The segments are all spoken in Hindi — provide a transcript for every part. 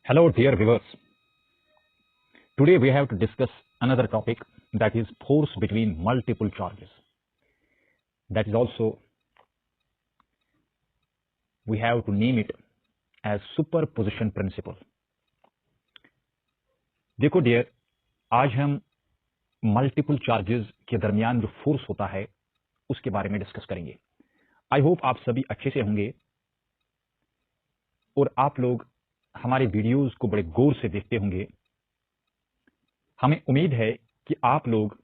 Hello, dear viewers. Today we have to discuss another topic, that is force between multiple charges. That is also we have to name it as superposition principle. देखो डियर, आज हम मल्टीपल चार्जेस के दरमियान जो फोर्स होता है उसके बारे में डिस्कस करेंगे। आई होप आप सभी अच्छे से होंगे और आप लोग हमारे वीडियोस को बड़े गौर से देखते होंगे। हमें उम्मीद है कि आप लोग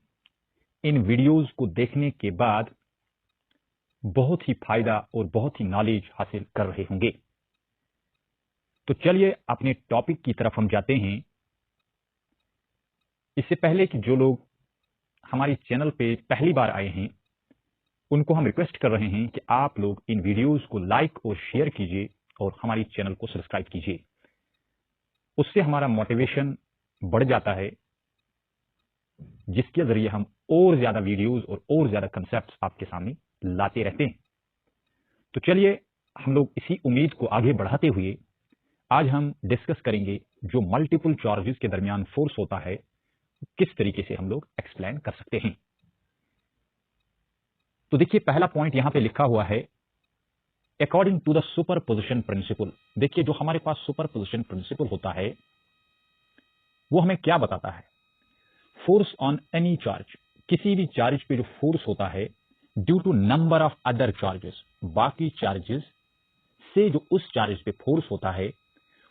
इन वीडियोस को देखने के बाद बहुत ही फायदा और बहुत ही नॉलेज हासिल कर रहे होंगे। तो चलिए अपने टॉपिक की तरफ हम जाते हैं। इससे पहले कि जो लोग हमारे चैनल पे पहली बार आए हैं उनको हम रिक्वेस्ट कर रहे हैं कि आप लोग इन वीडियोस को लाइक और शेयर कीजिए और हमारी चैनल को सब्सक्राइब कीजिए। उससे हमारा मोटिवेशन बढ़ जाता है, जिसके जरिए हम और ज्यादा वीडियोस और ज्यादा कंसेप्ट्स आपके सामने लाते रहते हैं। तो चलिए हम लोग इसी उम्मीद को आगे बढ़ाते हुए आज हम डिस्कस करेंगे जो मल्टीपल चार्जेस के दरमियान फोर्स होता है किस तरीके से हम लोग एक्सप्लेन कर सकते हैं। तो देखिए पहला पॉइंट यहां पे लिखा हुआ है, according to the superposition principle. देखिए जो हमारे पास सुपरपोजिशन प्रिंसिपल होता है वो हमें क्या बताता है, फोर्स ऑन एनी चार्ज, किसी भी चार्ज पे जो फोर्स होता है due to number of other charges, बाकी चार्जेस से जो उस चार्ज पे फोर्स होता है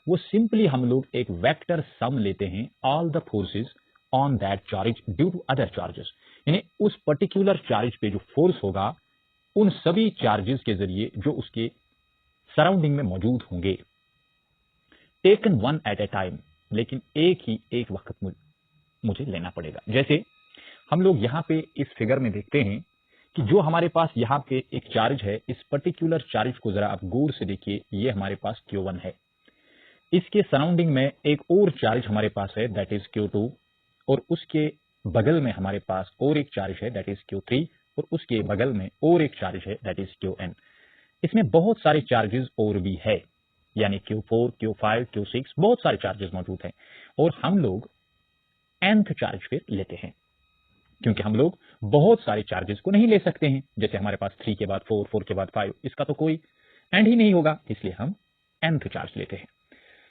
वो सिंपली हम लोग एक वेक्टर सम लेते हैं all the forces on that charge due to other charges, यानी उस पर्टिकुलर चार्ज पे जो फोर्स होगा उन सभी चार्जेस के जरिए जो उसके सराउंडिंग में मौजूद होंगे, taken one at a time, लेकिन एक वक्त मुझे लेना पड़ेगा। जैसे हम लोग यहां पे इस फिगर में देखते हैं कि जो हमारे पास यहां पे एक चार्ज है, इस पर्टिकुलर चार्ज को जरा आप गौर से देखिए, ये हमारे पास Q1 है। इसके सराउंडिंग में एक और चार्ज हमारे पास है दैट इज Q2, और उसके बगल में हमारे पास और एक चार्ज है दैट इज Q3, और उसके बगल में और एक चार्ज है दैट इज Qn। इसमें बहुत सारे चार्जेस और भी है, यानी Q4, Q5, Q6 बहुत सारे चार्जेस मौजूद हैं। और हम लोग nth चार्ज पे लेते हैं क्योंकि हम लोग बहुत सारे चार्जेस को नहीं ले सकते हैं। जैसे हमारे पास 3 के बाद 4, 4 के बाद 5, इसका तो कोई एंड ही नहीं होगा, इसलिए हम nth चार्ज लेते हैं।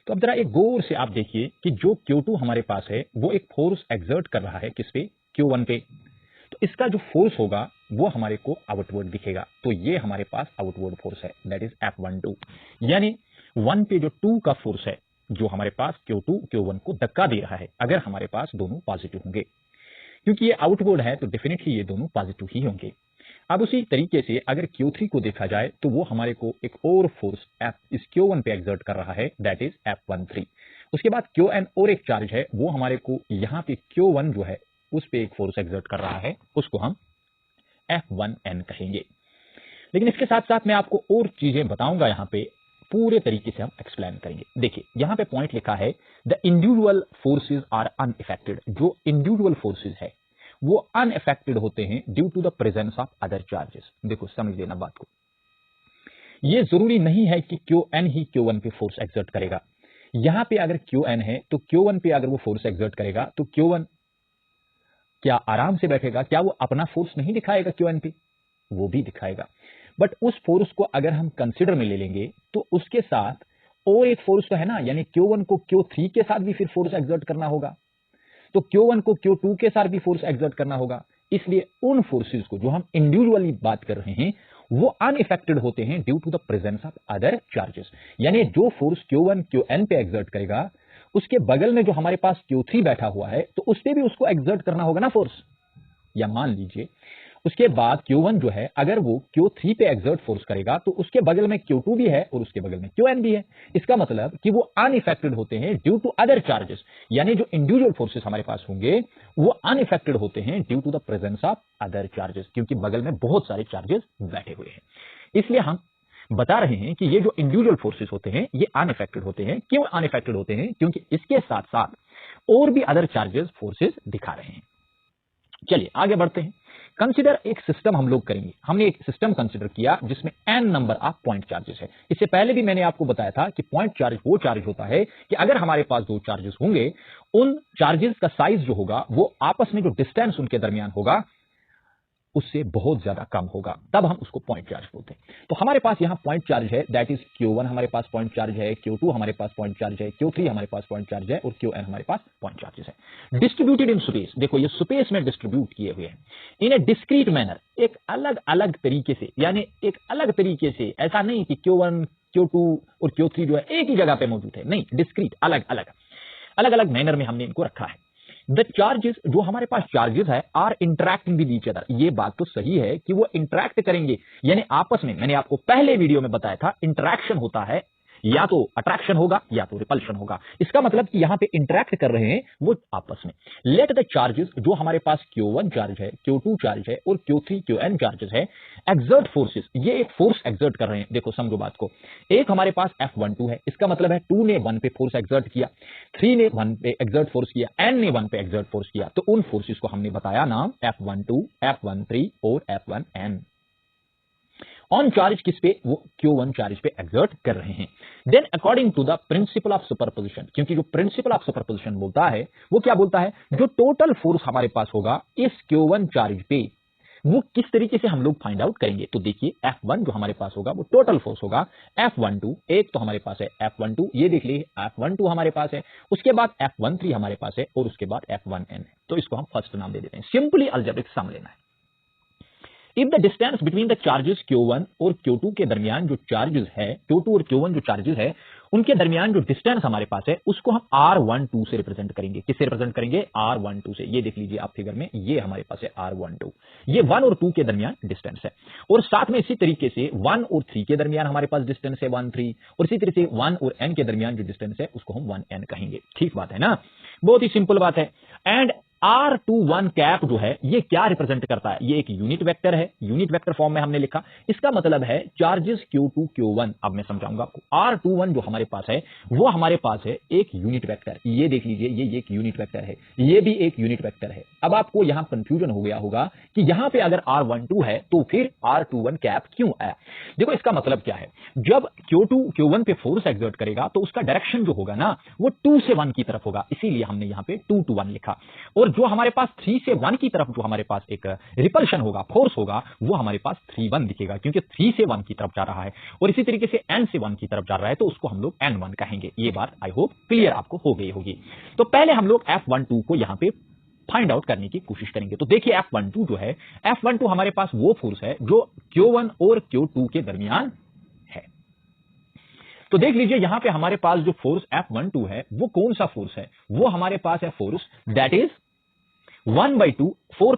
तो अब जरा एक गौर से आप देखिए कि जो Q2 हमारे पास है वो एक फोर्स एक्सर्ट कर रहा है किस पे, Q1 पे। तो इसका जो फोर्स होगा वो हमारे को आउटवर्ड दिखेगा। तो ये हमारे पास आउटवर्ड फोर्स है दैट इज F12, यानी 1 पे जो 2 का फोर्स है जो हमारे पास Q2 Q1 को धक्का दे रहा है, अगर हमारे पास दोनों पॉजिटिव होंगे। क्योंकि ये आउटवर्ड है तो डेफिनेटली ये दोनों पॉजिटिव ही होंगे। अब उसी तरीके से अगर Q3 को देखा जाए तो वो हमारे को एक और फोर्स इस Q1 पे एक्सर्ट कर रहा है दैट इज F13। उसके बाद Qn और एक चार्ज है वो हमारे को यहाँ पे Q1 जो है उस पे एक फोर्स एक्सर्ट कर रहा है, उसको हम F1n कहेंगे। लेकिन इसके साथ साथ मैं आपको और चीजें बताऊंगा, यहाँ पे पूरे तरीके से हम एक्सप्लेन करेंगे। देखिए यहाँ पे पॉइंट लिखा है the individual forces are unaffected. जो इंडिविजुअल फोर्सेज है वो अनइफेक्टेड होते हैं due to the presence of other charges. देखो समझ लेना बात को, ये जरूरी नहीं है कि Qn ही Q1 पे फोर्स एक्सर्ट करेगा। यहां पे अगर Qn है तो Q1 पे अगर वो फोर्स एक्सर्ट करेगा तो Q1 क्या आराम से बैठेगा? क्या वो अपना फोर्स नहीं दिखाएगा Qn पे? वो भी दिखाएगा, बट उस फोर्स को अगर हम कंसिडर में ले लेंगे तो उसके साथ और एक फोर्स तो है ना, यानी Q1 को Q3 के साथ भी फिर फोर्स एक्सर्ट करना होगा, तो Q1 को Q2 के साथ भी फोर्स एक्सर्ट करना होगा। इसलिए उन फोर्सेस को जो हम इंडिविजुअली बात कर रहे हैं वो अनइफेक्टेड होते हैं due to the presence of other charges. यानी जो फोर्स Q1 Qn पे एक्सर्ट करेगा उसके बगल में जो हमारे पास Q3 बैठा हुआ है तो उस पे भी उसको एक्सर्ट करना होगा ना फोर्स। या मान लीजिए उसके बाद Q1 जो है अगर वो Q3 पे एक्सर्ट फोर्स करेगा तो उसके बगल में Q2 भी है और उसके बगल में Qn भी है। इसका मतलब कि वो अनइफेक्टेड होते हैं ड्यू टू अदर चार्जेस, यानी जो इंडिविजुअल फोर्सेस हमारे पास होंगे वो अनइफेक्टेड होते हैं due to the presence of other charges, क्योंकि बगल में बहुत सारे चार्जेस बैठे हुए हैं। इसलिए हम बता रहे हैं कि ये जो इंडिविजुअल फोर्सेस होते हैं ये अनइफेक्टेड होते हैं। क्यों अनइफेक्टेड होते हैं? क्योंकि इसके साथ साथ और भी अदर चार्जेस फोर्सेस दिखा रहे हैं। चलिए आगे बढ़ते हैं कंसिडर एक सिस्टम हम लोग करेंगे। हमने एक सिस्टम कंसिडर किया जिसमें n number of point charges है। इससे पहले भी मैंने आपको बताया था कि पॉइंट चार्ज वो चार्ज होता है कि अगर हमारे पास दो चार्जेस होंगे, उन चार्जेस का साइज जो होगा वो आपस में जो डिस्टेंस उनके दरमियान होगा उससे बहुत ज्यादा कम होगा, तब हम उसको पॉइंट चार्ज बोलते हैं। तो हमारे पास यहां पॉइंट चार्ज है, दैट इज Q1 हमारे पास पॉइंट चार्ज है, Q2 हमारे पास पॉइंट चार्ज है, Q3 हमारे पास पॉइंट चार्ज है और Qn हमारे पास पॉइंट चार्जेस है। डिस्ट्रीब्यूटेड इन स्पेस, देखो ये स्पेस में डिस्ट्रीब्यूट किए हुए हैं इन ए डिस्क्रीट मैनर, एक अलग अलग तरीके से, यानी एक अलग तरीके से, ऐसा नहीं कि Q1 Q2 और Q3 जो है एक ही जगह पे मौजूद है, नहीं, डिस्क्रीट, अलग अलग मैनर में हमने इनको रखा है। द चार्जेस, जो हमारे पास चार्जेस है, are interacting with each other, ये बात तो सही है कि वो इंटरैक्ट करेंगे, यानी आपस में, मैंने आपको पहले वीडियो में बताया था इंटरैक्शन होता है, या तो अट्रैक्शन होगा या तो रिपल्शन होगा। इसका मतलब कि यहां पे इंटरैक्ट कर रहे हैं वो आपस में। लेट द चार्जेस, जो हमारे पास Q1 चार्ज है, Q2 चार्ज है और Q3 Qn चार्जेस है, एक्सर्ट फोर्सेस, ये एक फोर्स एक्सर्ट कर रहे हैं। देखो समझो बात को, एक हमारे पास F12 है, इसका मतलब है 2 ने 1 पे फोर्स एक्सर्ट किया, 3 ने 1 पे एक्सर्ट फोर्स किया, n ने 1 पे एक्सर्ट फोर्स किया, तो उन फोर्सेस को हमने बताया नाम F12, F13 और F1n। ऑन चार्ज किस पे, वो Q1 चार्ज पे एक्सर्ट कर रहे हैं। Then according to the principle of superposition, क्योंकि जो प्रिंसिपल ऑफ सुपरपोजिशन बोलता है वो क्या बोलता है, जो टोटल फोर्स हमारे पास होगा इस Q1 चार्ज पे, वो किस तरीके से हम लोग फाइंड आउट करेंगे। तो देखिए F1 जो हमारे पास होगा वो टोटल फोर्स होगा, F12 एक तो हमारे पास है F12, ये देख लीजिए F12 हमारे पास है, उसके बाद F13 हमारे पास है और उसके बाद F1n है। तो इसको हम फर्स्ट नाम दे देते हैं, सिंपली अलजेब्रिक सम लेना है। If the distance between the charges Q1 और Q2 के दरमियान जो चार्जेस है, Q2 और Q1 जो चार्जेस है उनके दरमियान जो डिस्टेंस हमारे पास है उसको हम R12 से रिप्रेजेंट करेंगे। किससे रिप्रेजेंट करेंगे, R12 से। ये देख लीजिए आप फिगर में, ये हमारे पास है R12, ये 1 और 2 के दरमियान डिस्टेंस है। और साथ में इसी तरीके से 1 और 3 के दरमियान हमारे पास डिस्टेंस है 1 3, और इसी तरह से 1 और n के दरमियान जो डिस्टेंस है उसको हम 1n कहेंगे। ठीक बात है ना, बहुत ही सिंपल बात है। एंड R21 कैप जो है ये क्या रिप्रेजेंट करता है, ये एक यूनिट वेक्टर है, यूनिट वेक्टर फॉर्म में हमने लिखा। इसका मतलब है चार्जेस Q2 Q1, अब मैं समझाऊंगा आपको। R21 जो हमारे पास है वो हमारे पास है एक यूनिट वेक्टर, ये देख लीजिए, ये एक यूनिट वेक्टर है, ये भी एक यूनिट वेक्टर है। अब आपको यहां कंफ्यूजन हो गया होगा कि यहां पे अगर R12 है तो फिर R21 कैप क्यों आया। देखो इसका मतलब क्या है, जब Q2 Q1 पे फोर्स एक्सर्ट करेगा तो उसका डायरेक्शन जो होगा ना वो 2 से 1 की तरफ होगा, इसीलिए हमने यहां पे 2 to 1 लिखा। और जो हमारे पास 3 से 1 की तरफ जो हमारे पास एक रिपल्शन होगा, फोर्स होगा, वो हमारे पास 3-1 दिखेगा, क्योंकि 3 से 1 की तरफ जा रहा है। और इसी तरीके से n से 1 की तरफ जा रहा है तो उसको हम लोग n1 कहेंगे। ये बात आई होप क्लियर आपको हो गई होगी। तो पहले हम लोग F12 को यहां पे फाइंड आउट करने की कोशिश करेंगे। तो देखिए F12 जो है, F12 हमारे पास वो फोर्स है जो Q1 और Q2 के दरमियान है। तो देख लीजिए यहां पे हमारे पास जो फोर्स F12 है वो कौन सा फोर्स है, वो हमारे पास है force that is 1/2 4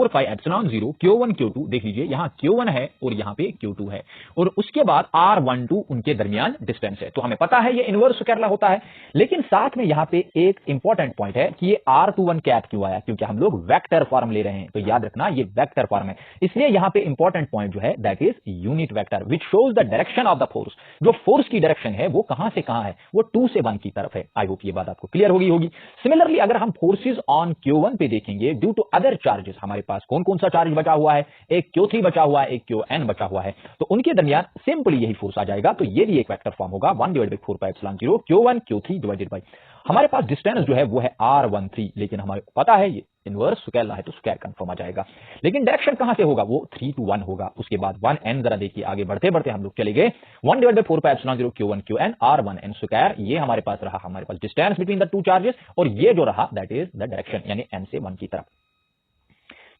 pi epsilon 0 Q1 Q2। देख लीजिए यहां Q1 है और यहां पे Q2 है, और उसके बाद R12 उनके दरमियान डिस्टेंस है। तो हमें पता है ये इनवर्स स्क्वायर होता है, लेकिन साथ में यहां पे एक इंपॉर्टेंट पॉइंट है कि ये R21 कैप क्यों आया, क्योंकि हम लोग वेक्टर फॉर्म ले रहे हैं। तो याद रखना ये वेक्टर फॉर्म है, इसलिए यहां पे इंपॉर्टेंट पॉइंट जो है that is unit vector which shows the direction of the force. जो फोर्स की डायरेक्शन है वो कहां से कहां है, वो 2 से 1 की तरफ है। आई होप ये बात आपको क्लियर होगी। सिमिलरली अगर हम फोर्सेज ऑन Q1 पे देखेंगे, ड्यू टू अदर चार्जेस, हमारे पास कौन कौन सा चार्ज बचा हुआ है, एक Q3 बचा हुआ है, एक Qn बचा हुआ है, तो उनके दरमियान सिंपली यही फोर्स आ जाएगा। तो ये भी एक वेक्टर फॉर्म होगा 1/4 pi epsilon 0 Q1 Q3 divided by, हमारे पास डिस्टेंस जो है वो है R13, लेकिन हमारे पता है ये इनवर्स स्क्वायर है तो स्क्वायर कंफर्म आ जाएगा। लेकिन डायरेक्शन कहां से होगा, वो 3 to 1 होगा। उसके बाद 1n, जरा देखिए आगे बढ़ते बढ़ते हम लोग चले गए 1/4 pi epsilon 0 Q1 Qn R1n square, ये हमारे पास रहा हमारे पास distance between the two charges, और ये जो रहा दैट इज द डायरेक्शन, यानी n से 1 की तरफ।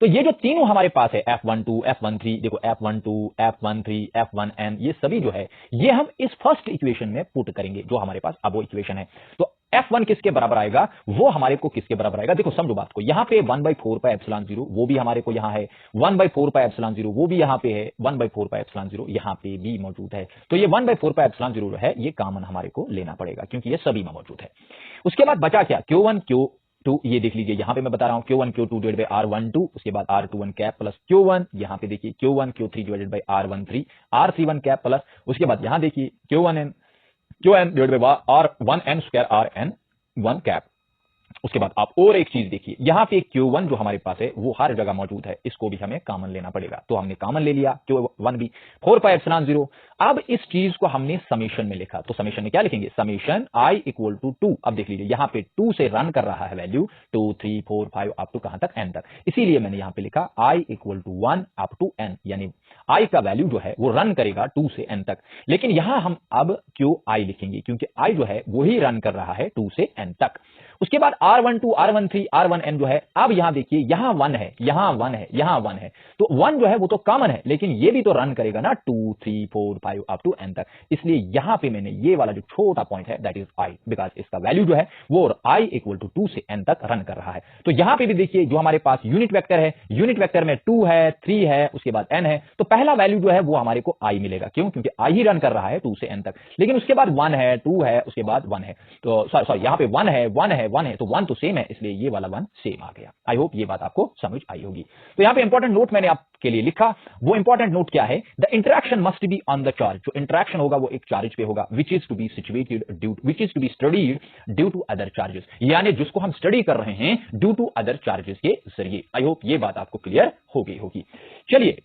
तो ये जो तीनों हमारे पास है F12 F13, देखो F12 F13 F1n, ये सभी जो है ये हम इस फर्स्ट इक्वेशन में पुट करेंगे जो हमारे पास अब वो इक्वेशन है। तो F1 किसके बराबर आएगा, वो हमारे को किसके बराबर आएगा, देखो समझो बात को। यहां पे 1/4 pi एप्सिलॉन 0 वो भी हमारे को यहां है, 1/4 pi एप्सिलॉन 0 वो भी यहां पे है, 1/4 pi एप्सिलॉन 0 यहां पे भी मौजूद है। तो ये 1/4 pi एप्सिलॉन 0 है, ये कॉमन हमारे को लेना पड़ेगा क्योंकि ये सभी में मौजूद है। उसके बाद बचा क्या, Q1 Q2, ये देख लीजिए यहां पे मैं बता रहा हूं Q1 Q2 divided by R12, उसके बाद R21 कैप प्लस Q1, यहां पे देखिए Q1 Q3 divided by R13 R31 cap plus, उसके बाद यहां देखिए Qn divided by R1n square RN1 cap. उसके बाद आप और एक चीज देखिए, यहां पे Q1 जो हमारे पास है वो हर जगह मौजूद है, इसको भी हमें कॉमन लेना पड़ेगा। तो हमने कॉमन ले लिया Q1 भी 4πε0। अब इस चीज को हमने समेशन में लिखा, तो समेशन में क्या लिखेंगे, समेशन i इक्वल टू 2। अब देख लीजिए यहां पे 2 से रन कर रहा है वैल्यू 2 3 4 5 अप टू कहां तक, n तक। इसीलिए मैंने यहां पे लिखा i equal to 1 up to n, यानी i का वैल्यू जो है वो रन करेगा 2 से n तक। लेकिन यहां हम अब Qi लिखेंगे क्योंकि i जो है वही रन कर रहा है 2 से n तक। उसके बाद R12 R13 R1n जो है, अब यहां देखिए यहां 1 है, यहां 1 है, यहां 1 है, तो 1 जो है वो तो कॉमन है, लेकिन ये भी तो रन करेगा ना 2 3 4 5 अप टू n तक। इसलिए यहां पे मैंने ये वाला जो छोटा पॉइंट है दैट इज i, बिकॉज इसका वैल्यू जो है वो i इक्वल टू 2 से n तक रन कर रहा है। तो यहां पे भी देखिए जो हमारे पास यूनिट वेक्टर है, यूनिट वेक्टर में 2 है, 3 है, उसके बाद n है, तो पहला वैल्यू जो है वो हमारे को i मिलेगा। क्यों? क्योंकि i ही रन कर रहा है 2 से n तक। लेकिन उसके बाद 1 है, 2 है, उसके बाद 1 है, तो सॉरी यहां पे 1 है, 1 है, 1 है, तो 1 तो सेम है, इसलिए ये वाला 1 सेम आ गया। आई होप ये बात आपको समझ आई होगी। तो यहां पे इंपॉर्टेंट नोट मैंने आपके लिए लिखा, वो इंपॉर्टेंट नोट क्या है, the interaction must be on the charge. जो इंटरेक्शन होगा वो एक चार्ज पे होगा, which is to be situated due, which is to be studied due to other charges, यानी जिसको हम स्टडी कर रहे हैं ड्यू टू अदर चार्जेस के जरिए। आई होप ये बात आपको क्लियर हो गई होगी। चलिए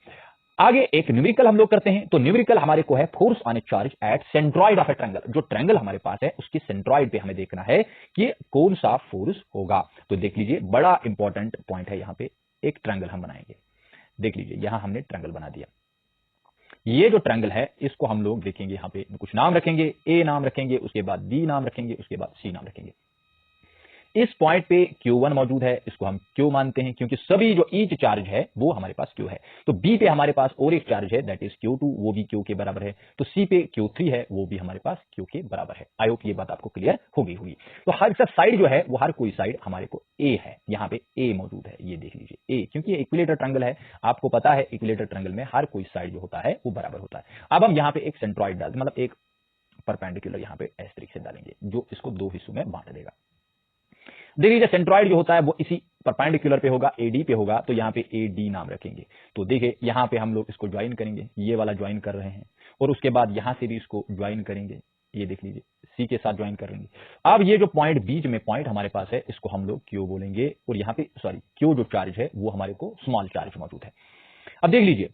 आगे एक न्यूमेरिकल हम लोग करते हैं। तो न्यूमेरिकल हमारे को है force on A charge at centroid of A triangle. जो ट्रायंगल हमारे पास है उसकी सेंट्रॉइड पे हमें देखना है कि कौन सा फोर्स होगा। तो देख लीजिए बड़ा इंपॉर्टेंट पॉइंट है, यहां पे एक ट्रायंगल हम बनाएंगे। देख लीजिए यहां हमने ट्रायंगल बना दिया। ये जो ट्रायंगल है इसको हम लोग देखेंगे, यहां पे कुछ नाम रखेंगे, ए नाम रखेंगे, उसके बाद बी नाम रखेंगे, उसके बाद सी नाम रखेंगे। इस पॉइंट पे Q1 मौजूद है, इसको हम Q मानते हैं क्योंकि सभी जो ईच चार्ज है वो हमारे पास Q है। तो B पे हमारे पास और एक चार्ज है दैट इज Q2, वो भी Q के बराबर है। तो C पे Q3 है, वो भी हमारे पास Q के बराबर है। आई होप ये बात आपको क्लियर हो गई होगी। तो हर सब साइड जो है वो हर कोई साइड हमारे को A है, यहाँ पे A मौजूद है, ये देख लीजिए A, क्योंकि इक्विलेटर ट्रायंगल है। आपको पता है इक्विलेटर ट्रायंगल में हर कोई साइड जो होता है वो बराबर होता है। अब हम यहाँ पे एक सेंट्रॉइड डालते, मतलब एक परपेंडिकुलर यहाँ पे इस तरीके से डालेंगे जो इसको दो हिस्सों में बांट देगा। देख लीजिए सेंट्रॉइड जो होता है वो इसी परपेंडिकुलर पे होगा, AD पे होगा, तो यहाँ पे AD नाम रखेंगे। तो देखिए यहाँ पे हम लोग इसको ज्वाइन करेंगे, ये वाला ज्वाइन कर रहे हैं, और उसके बाद यहाँ से भी इसको ज्वाइन करेंगे, ये देख लीजिए C के साथ ज्वाइन करेंगे। अब ये जो पॉइंट बीच में पॉइंट हमारे पास है इसको हम लोग Q बोलेंगे, और यहाँ पे सॉरी Q जो चार्ज है वो हमारे को स्मॉल चार्ज मौजूद है। अब देख लीजिए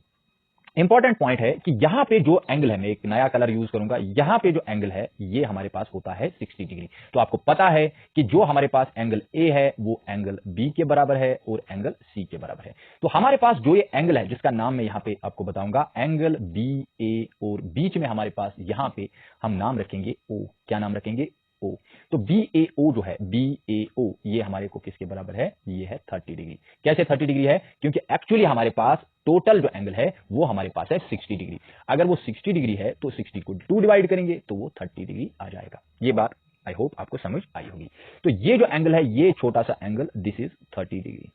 इंपॉर्टेंट पॉइंट है कि यहां पे जो एंगल है, मैं एक नया कलर यूज करूंगा, यहां पे जो एंगल है ये हमारे पास होता है 60 डिग्री। तो आपको पता है कि जो हमारे पास एंगल ए है वो एंगल बी के बराबर है और एंगल सी के बराबर है। तो हमारे पास जो ये एंगल है जिसका नाम मैं यहां पे आपको बताऊंगा, एंगल बी ए, और बीच में हमारे पास यहां पे हम नाम रखेंगे ओ। क्या नाम रखेंगे? ओ। तो BAO जो है, BAO ये हमारे को किसके बराबर है? ये है 30 डिग्री। कैसे 30 डिग्री है? क्योंकि एक्चुअली हमारे पास टोटल जो एंगल है वो हमारे पास है 60 डिग्री। अगर वो 60 डिग्री है तो 60 को 2 डिवाइड करेंगे तो वो 30 डिग्री आ जाएगा। ये बात आई होप आपको समझ आई होगी। तो ये जो एंगल है ये छोटा सा एंगल, दिस इज 30 डिग्री।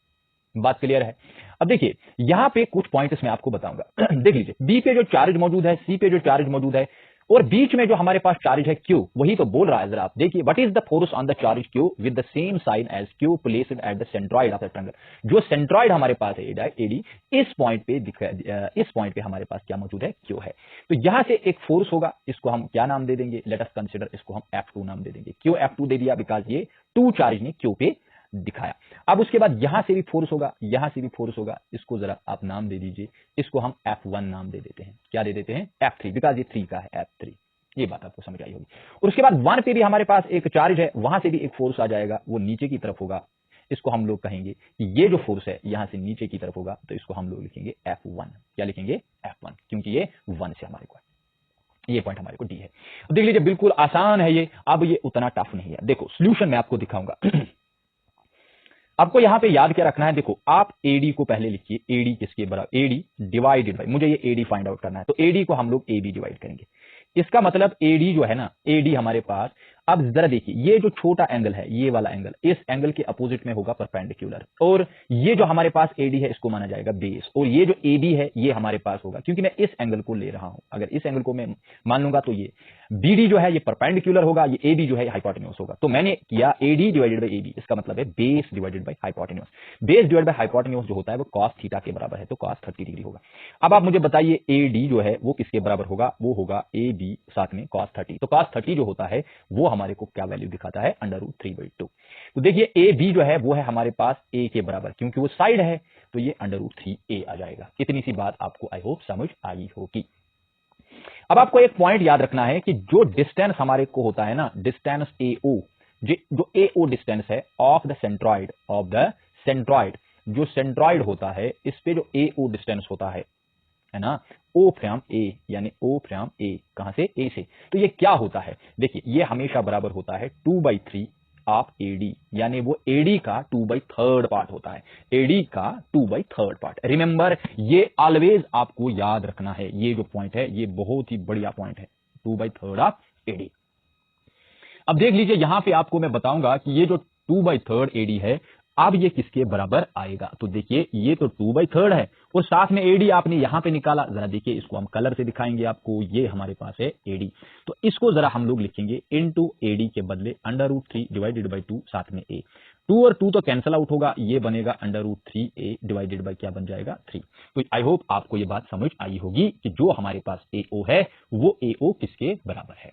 बात क्लियर है? अब देखिए यहां पे कुछ पॉइंट्स मैं आपको बताऊंगा। देख लीजिए बी पे जो चार्ज मौजूद है, सी पे जो चार्ज मौजूद है, और बीच में जो हमारे पास चार्ज है Q, वही तो बोल रहा है। जरा आप देखिए, what is the force on the charge Q with the same sign as Q placed at the centroid of the triangle. जो सेंट्रॉइड हमारे पास है AD, इस पॉइंट पे हमारे पास क्या मौजूद है? Q है। तो यहां से एक फोर्स होगा, इसको हम क्या नाम दे देंगे? लेट अस कंसीडर, इसको हम F2 नाम दे देंगे। क्यों F2 दे दिया? बिकॉज ये 2 चार्ज ने Q पे दिखाया। अब उसके बाद यहां से भी फोर्स होगा, यहां से भी फोर्स होगा, इसको जरा आप नाम दे दीजिए, इसको हम F1 नाम दे देते हैं। क्या दे देते हैं? F3, बिकॉज ये 3 का है, F3। ये बात आपको समझ आई होगी। और उसके बाद 1 पे भी हमारे पास एक चार्ज है, वहां से भी एक फोर्स आ जाएगा, वो नीचे की तरफ होगा। इसको हम लोग कहेंगे कि ये जो फोर्स है यहां से नीचे की तरफ होगा, तो इसको हम लोग लिखेंगे F1। क्या लिखेंगे? F1, क्योंकि ये 1 से हमारे को, ये पॉइंट हमारे को डी है। देख लीजिए बिल्कुल आसान है ये, अब ये उतना टफ नहीं है। देखो सोल्यूशन मैं आपको दिखाऊंगा। आपको यहां पे याद क्या रखना है? देखो आप AD को पहले लिखिए, AD किसके बराबर? AD डिवाइडेड बाई, मुझे ये AD फाइंड आउट करना है, तो AD को हम लोग AB डिवाइड करेंगे। इसका मतलब AD जो है ना, AD हमारे पास, अब जरा देखिए ये जो छोटा एंगल है, ये वाला एंगल, इस एंगल के अपोजिट में होगा परपेंडिकुलर, और ये जो हमारे पास AD है इसको माना जाएगा बेस, और ये जो AB है ये हमारे पास होगा, क्योंकि मैं इस एंगल को ले रहा हूं। अगर इस एंगल को मैं मान लूंगा तो ये BD जो है ये परपेंडिकुलर होगा, ये AB जो है हाइपोटेन्यूज होगा। तो मैंने किया AD डिवाइडेड बाई AB, इसका मतलब है base divided by hypotenuse. Base divide by hypotenuse जो होता है वो कॉस थीटा के बराबर है, तो कॉस 30 डिग्री होगा। अब आप मुझे बताइए AD जो है वो किसके बराबर होगा? वो होगा AB साथ में कॉस 30। तो कॉस 30 जो होता है वो हमारे को क्या वैल्यू दिखाता है, √3/2। तो देखिए ए बी जो है वो है हमारे पास ए के बराबर, क्योंकि वो साइड है तो ये √3a आ जाएगा। इतनी सी बात आपको आई होप समझ आई होगी। अब आपको एक पॉइंट याद रखना है कि जो डिस्टेंस हमारे को होता है ना, डिस्टेंस AO, जो AO डिस्टेंस है ऑफ द सेंट्रॉइड, जो सेंट्रॉइड होता है इस पे जो AO डिस्टेंस होता है ना, O फ्रॉम A, यानी O फ्रॉम A, कहां से, A से। तो ये क्या होता है, देखिए ये हमेशा बराबर होता है 2/3 ऑफ AD, यानी वो AD का 2/3 पार्ट होता है, AD का 2/3 पार्ट। रिमेंबर, ये ऑलवेज आपको याद रखना है, ये जो पॉइंट है ये बहुत ही बढ़िया पॉइंट है, 2/3 ऑफ AD। अब देख लीजिए यहां पे आपको मैं बताऊंगा कि ये जो 2/3 AD है, अब ये किसके बराबर आएगा। तो देखिए ये तो 2/3 है और साथ में AD आपने यहां पे निकाला, जरा देखिए इसको हम कलर से दिखाएंगे आपको, ये हमारे पास है AD। तो इसको जरा हम लोग लिखेंगे इनटू AD के बदले √3 डिवाइडेड बाई 2 साथ में A। 2 और 2 तो कैंसिल आउट होगा, ये बनेगा √3a डिवाइडेड बाई क्या बन जाएगा, 3। तो आई होप आपको ये बात समझ आई होगी कि जो हमारे पास AO है वो AO किसके बराबर है।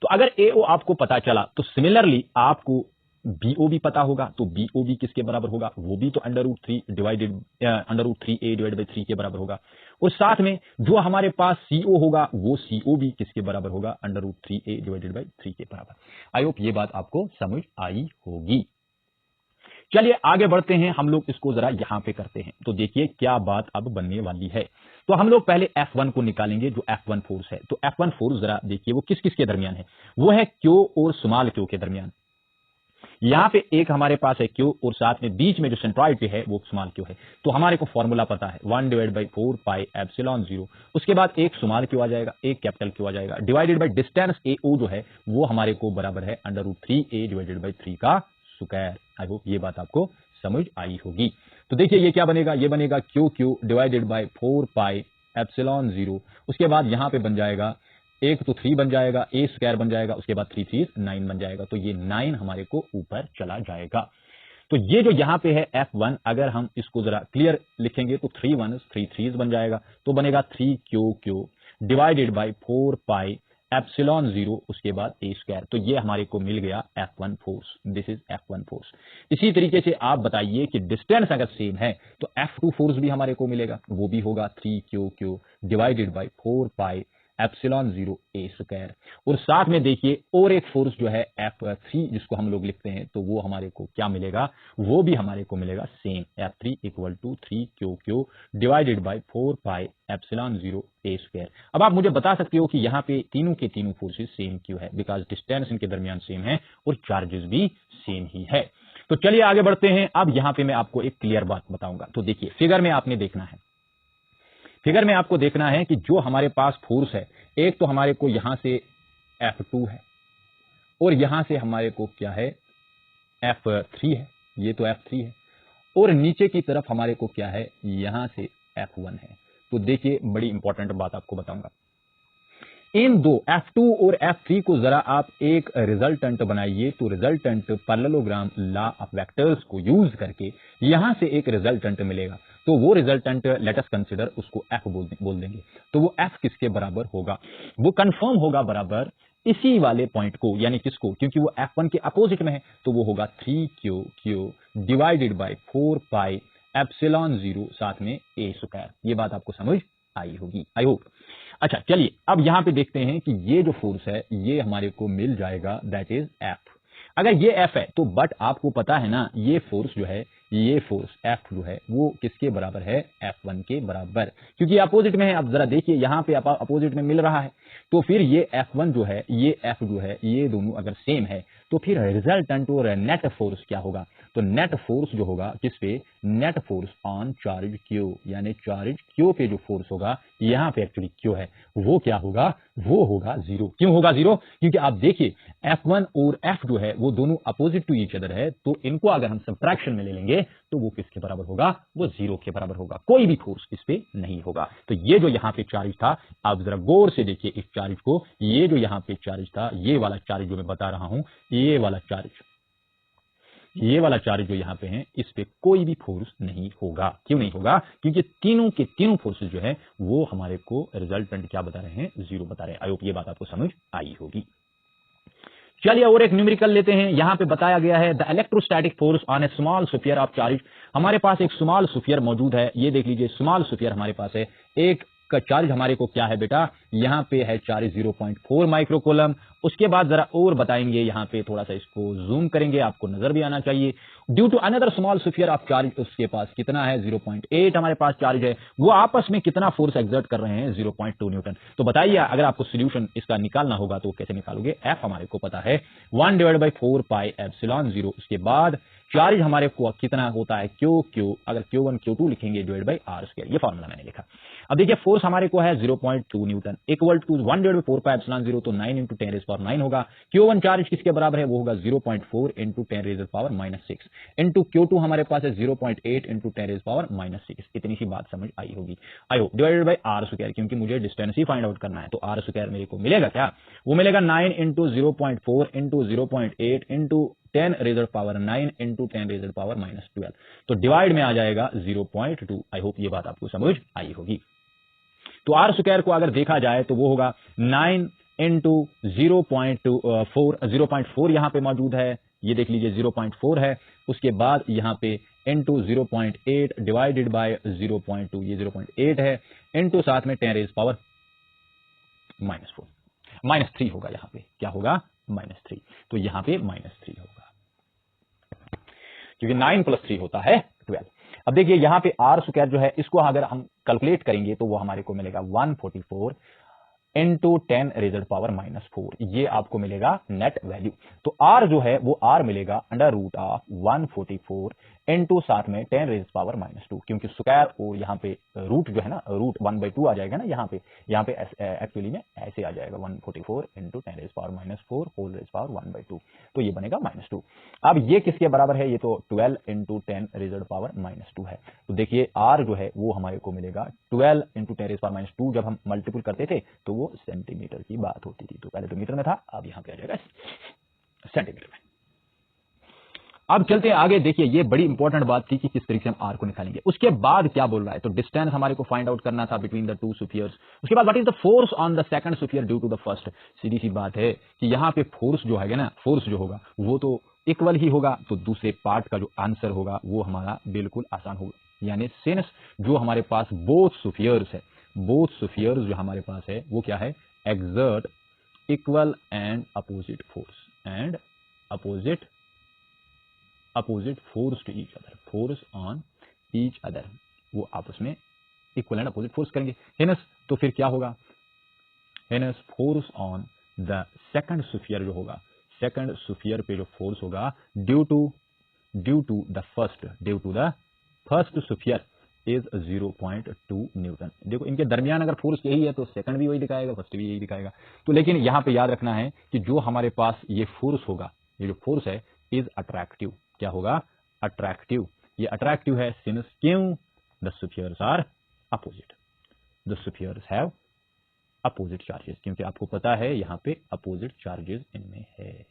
तो अगर AO आपको पता चला तो सिमिलरली आपको BO भी पता होगा, तो BO भी किसके बराबर होगा, वो भी तो √3a डिवाइडेड बाई 3 के बराबर होगा। और साथ में जो हमारे पास CO होगा वो CO भी किसके बराबर होगा, √3a डिवाइडेड बाई 3 के बराबर। आई होप ये बात आपको समझ आई होगी। चलिए आगे बढ़ते हैं, हम लोग इसको जरा यहां पे करते हैं। तो देखिए क्या बात अब बनने वाली है। तो हम लोग पहले F1 को निकालेंगे, जो F1 फोर्स है। तो F1 फोर्स जरा देखिए वो किस किस के दरमियान है, वो है Q और स्मॉल q के दरमियान। यहां पे एक हमारे पास है Q और साथ में बीच में जो सेंट्रॉइड पे है वो स्मॉल q है। तो हमारे को फॉर्मूला पता है 1/4πε0। उसके बाद एक स्मॉल q आ जाएगा, एक कैपिटल Q आ जाएगा, डिवाइडेड बाई डिस्टेंस AO जो है वो हमारे को बराबर है √3a डिवाइडेड बाई 3 का स्क्वायर। आई होप ये बात आपको समझ आई होगी। तो देखिए ये क्या बनेगा, ये बनेगा QQ डिवाइडेड बाई 4πε0। उसके बाद यहां पे बन जाएगा एक तो 3 बन जाएगा, a स्क्वायर बन जाएगा, उसके बाद 3 3 9 बन जाएगा। तो ये 9 हमारे को ऊपर चला जाएगा। तो ये जो यहां पे है F1, अगर हम इसको जरा क्लियर लिखेंगे तो 3 1s 3 3s बन जाएगा। तो बनेगा 3QQ डिवाइडेड बाई 4πε0, उसके बाद a स्क्वायर। तो ये हमारे को मिल गया F1 force, this is F1 force. इसी तरीके से आप बताइए कि डिस्टेंस अगर सेम है तो F2 फोर्स भी हमारे को मिलेगा, वो भी होगा 3QQ divided by 4πε0 a square. और साथ में देखिए और एक फोर्स जो है F3 जिसको हम लोग लिखते हैं, तो वो हमारे को क्या मिलेगा, वो भी हमारे को मिलेगा same, F3 equal to 3QQ divided by 4πε0 a square. अब आप मुझे बता सकते हो कि यहाँ पे तीनों के तीनों फोर्सेस सेम क्यों है, बिकॉज डिस्टेंस इनके दरमियान सेम है और चार्जेस भी सेम ही है। तो चलिए आगे बढ़ते हैं। अब यहां पे मैं आपको एक क्लियर बात बताऊंगा। तो देखिए फिगर में आपने देखना है, फिगर में आपको देखना है कि जो हमारे पास फोर्स है, एक तो हमारे को यहां से F2 है और यहां से हमारे को क्या है, F3 है, ये तो F3 है, और नीचे की तरफ हमारे को क्या है, यहां से F1 है। तो देखिए बड़ी इंपॉर्टेंट बात आपको बताऊंगा, इन दो F2 और F3 को जरा आप एक रिजल्टेंट बनाइए। तो resultant parallelogram law of vectors को यूज करके यहां से एक रिजल्टेंट मिलेगा। तो वो रिजल्टेंट लेट अस कंसीडर उसको F बोल देंगे। तो वो F किसके बराबर होगा, वो कंफर्म होगा बराबर इसी वाले पॉइंट को, यानी किसको, क्योंकि वो F1 के अपोजिट में है। तो वो होगा 3QQ डिवाइडेड बाई 4πε0 साथ में a स्क्वायर। ये बात आपको समझ आई होगी, आई होप। अच्छा चलिए अब यहां पे देखते हैं कि ये जो फोर्स है ये हमारे को मिल जाएगा, दैट इज F। अगर ये F है तो बट आपको पता है ना, ये फोर्स जो है, ये फोर्स F जो है वो किसके बराबर है, F1 के बराबर, क्योंकि अपोजिट में है। अब जरा देखिए यहां पे अपोजिट में मिल रहा है, तो फिर ये F1 जो है, ये F जो है, ये दोनों अगर सेम है तो फिर रिजल्टेंट और नेट फोर्स क्या होगा। तो नेट फोर्स जो होगा किस पे, net force on charge Q, यानी चार्ज Q पे जो फोर्स होगा, यहां पे एक्चुअली Q है, वो क्या होगा, वो होगा 0। क्यों होगा 0, क्योंकि आप देखिए F1 और F जो है वो दोनों अपोजिट टू ईच अदर है। तो इनको अगर हम सबट्रैक्शन में ले लेंगे तो वो किसके बराबर होगा, वो 0 के बराबर होगा, कोई भी फोर्स इस पे नहीं होगा। तो ये जो यहां पे चार्ज था, आप जरा गौर से देखिए इस चार्ज को, ये जो यहां पे चार्ज था, ये वाला चार्ज जो मैं बता रहा हूं, ये वाला चार्ज जो यहां पे है, इस पे कोई भी फोर्स नहीं होगा। क्यों नहीं होगा, क्योंकि तीनों के तीनों फोर्सेस जो है वो हमारे को रिजल्टेंट क्या बता रहे हैं, 0 बता रहे हैं। आई होप ये बात आपको समझ आई होगी। चलिए और एक न्यूमेरिकल लेते हैं। यहां पे बताया गया है the electrostatic force on A small sphere of charge. हमारे पास एक स्मॉल स्फीयर मौजूद है, ये देख लीजिए स्मॉल स्फीयर हमारे पास है। एक का चार्ज हमारे को क्या है बेटा, यहां पे है चार्ज 0.4 माइक्रोकूलम। उसके बाद जरा और बताएंगे, यहां पे थोड़ा सा इसको जूम करेंगे, आपको नजर भी आना चाहिए। Due to another small sphere of charge, उसके पास कितना है 0.8 हमारे पास चार्ज है, वो आपस में कितना फोर्स एक्सर्ट कर रहे हैं 0.2 न्यूटन। तो बताइए अगर आपको सोल्यूशन इसका निकालना होगा तो कैसे निकालोगे। एफ हमारे को पता है 1/4 पाई एप्सिलॉन 0। उसके बाद चार्ज हमारे को कितना होता है क्यू, अगर Q1 Q2 लिखेंगे डिवाइड बाई आर स्क्वायर, ये फॉर्मूला मैंने लिखा। अब देखिए फोर्स हमारे को है 0.2 newton equal to 1/4 pi epsilon 0, तो 9 × 10⁻⁹ होगा। Q1 चार्ज किसके बराबर है, वो होगा 0.4 × 10⁻⁻6 इंटू Q2 हमारे पास है 0.8 × 10⁻⁻6। इतनी सी बात समझ आई होगी। I hope divided by r square, क्योंकि मुझे डिस्टेंस ही फाइंड आउट करना है, तो आर स्क्वायर मेरे को मिलेगा क्या, वो मिलेगा 9 × 0.4 × 0.8 × 10⁻⁹ इंटू 10⁻⁻12, तो डिवाइड में आ जाएगा 0.2। आई होप ये बात आपको समझ आई होगी। तो आर स्क्वायर को अगर देखा जाए तो वो होगा 9 × 0.4 यहां पे मौजूद है, ये देख लीजिए 0.4 है। उसके बाद यहां पे इंटू 0.8 डिवाइडेड बाय 0.2, ये 0.8 है, इंटू साथ में 10⁻⁻4 -3 होगा। यहां पे क्या होगा -3, तो यहां पे -3 होगा, क्योंकि 9 + 3 होता है 12। अब देखिए यहां पे आर स्क्वायर जो है, इसको अगर हम कैलकुलेट करेंगे तो वो हमारे को मिलेगा 144 इंटू 10⁻⁻4, ये आपको मिलेगा नेट वैल्यू। तो आर जो है वो आर मिलेगा √144 इंटू साथ में 10⁻⁻2, क्योंकि स्क्वायर और यहाँ पे रूट जो है ना, रूट 1/2 आ जाएगा ना, यहाँ पे एक्चुअली में ऐसे आ जाएगा 144 इंटू 10⁻⁻4 होल रेज़ पावर 1/2, तो ये बनेगा -2। अब ये किसके बराबर है, ये तो 12 इंटू 10⁻⁻2 है। तो देखिए आर जो है वो हमारे को मिलेगा 12 इंटू 10⁻⁻2, जब हम मल्टीपल करते थे तो वो सेंटीमीटर की बात होती थी। तो पहले तो मीटर में था, अब यहां पे आ जाएगा सेंटीमीटर में। अब चलते हैं आगे। देखिए ये बड़ी इंपॉर्टेंट बात थी कि किस तरीके से हम आर को निकालेंगे। उसके बाद क्या बोल रहा है, तो डिस्टेंस हमारे को फाइंड आउट करना था बिटवीन द टू स्फीयर्स। उसके बाद what is the force on the second sphere due to the first. सीधी सी बात है कि यहां पे फोर्स जो है ना, फोर्स जो होगा वो तो इक्वल ही होगा, तो दूसरे पार्ट का जो आंसर होगा वो हमारा बिल्कुल आसान होगा। यानी सिंस जो हमारे पास बोथ स्फीयर्स है, बोथ स्फीयर्स जो हमारे पास है वो क्या है, exert equal and opposite force and opposite force to each other, force on each other, वो आपस में इक्वल एंड अपोजिट फोर्स करेंगे। हेनस तो फिर क्या होगा, hence force on the second sphere जो होगा, सेकंड स्फीयर पे जो फोर्स होगा due to the first sphere is 0.2 newton. देखो इनके दरमियान अगर फोर्स यही है तो सेकंड भी वही दिखाएगा, फर्स्ट भी यही दिखाएगा। तो लेकिन यहां पे याद रखना है कि जो हमारे पास ये फोर्स होगा, ये जो फोर्स है इज अट्रैक्टिव। क्या होगा, अट्रैक्टिव। ये अट्रैक्टिव है सिंस क्यों, the spheres are opposite, the spheres have opposite charges, क्योंकि आपको पता है यहां पे अपोजिट चार्जेस इनमें है।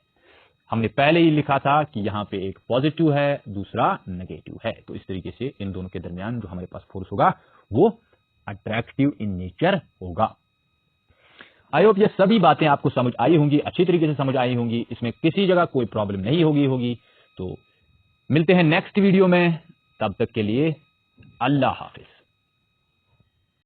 हमने पहले ही लिखा था कि यहां पे एक पॉजिटिव है, दूसरा नेगेटिव है, तो इस तरीके से इन दोनों के दरमियान जो हमारे पास फोर्स होगा वो अट्रैक्टिव इन नेचर होगा। आई होप ये सभी बातें आपको समझ आई होंगी, अच्छी तरीके से समझ आई होंगी, इसमें किसी जगह कोई प्रॉब्लम नहीं होगी। तो मिलते हैं नेक्स्ट वीडियो में, तब तक के लिए अल्लाह हाफिज।